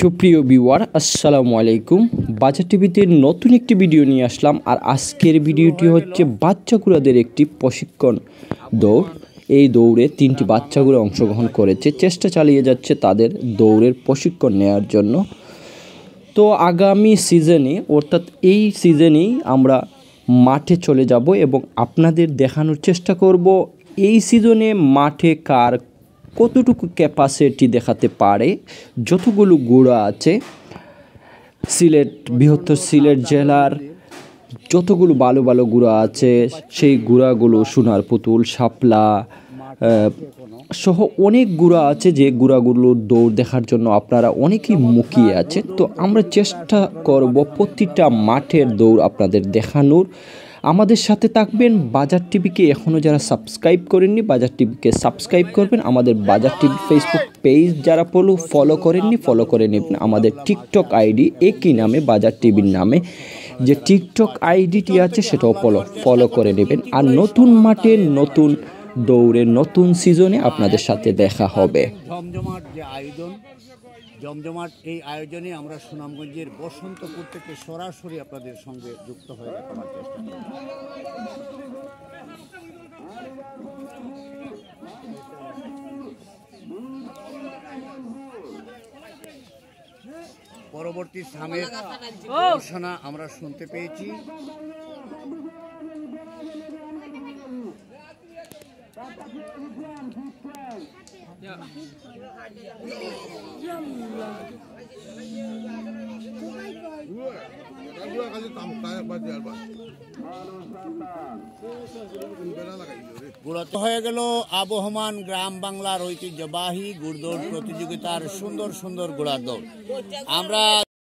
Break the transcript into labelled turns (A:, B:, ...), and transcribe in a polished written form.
A: সুপ্রিয় ভিউয়ার আসসালামু আলাইকুম। বাজার টিভিতে নতুন একটি ভিডিও নিয়ে আসলাম। আর আজকের ভিডিওটি হচ্ছে বাচ্চাগুলোদের একটি প্রশিক্ষণ দৌড়। এই দৌড়ে 3টি বাচ্চাগুলো অংশগ্রহণ করেছে, চেষ্টা চালিয়ে যাচ্ছে তাদের দৌড়ের প্রশিক্ষণ নেওয়ার জন্য। তো আগামী সিজনে অর্থাৎ এই সিজনেই আমরা মাঠে চলে যাব এবং আপনাদের দেখানোর চেষ্টা করব এই সিজনে মাঠে কার কতটুকু ক্যাপাসিটি দেখাতে পারে। যতগুলো গুড়া আছে বৃহত্তর সিলেট জেলার যতগুলো ভালো ভালো গুড়া আছে, সেই গুড়াগুলো সোনার পুতুল, শাপলা সহ অনেক গুড়া আছে, যে গুড়াগুলোর দৌড় দেখার জন্য আপনারা অনেকেই মুখিয়ে আছেন। তো আমরা চেষ্টা করব প্রতিটা মাঠের দৌড় আপনাদের দেখানোর। আমাদের সাথে থাকবেন। বাজার টিভিকে এখনও যারা সাবস্ক্রাইব করেননি, বাজার টিভিকে সাবস্ক্রাইব করবেন। আমাদের বাজার টিভি ফেসবুক পেজ যারা ফলো করেননি, ফলো করে নেবেন। আমাদের টিকটক আইডি একই নামে, বাজার টিভির নামে যে টিকটক আইডিটি আছে সেটাও ফলো করে নেবেন। আর নতুন মাঠের নতুন দৌড়ের নতুন সিজনে আপনাদের সাথে দেখা হবে।
B: জমজমাট যে আয়োজন, জমজমাট এই আয়োজনে আমরা সুনামগঞ্জের বসন্তপুর থেকে সরাসরি আপনাদের সঙ্গে যুক্ত হয়ে দেখাবার চেষ্টা করি। পরবর্তী সামের ঘোষণা আমরা শুনতে পেয়েছি। হয়ে গেল আবহমান গ্রাম বাংলার ঐতিহ্যবাহী গুড়দৌড় প্রতিযোগিতার সুন্দর সুন্দর গুড়ার দৌড়। আমরা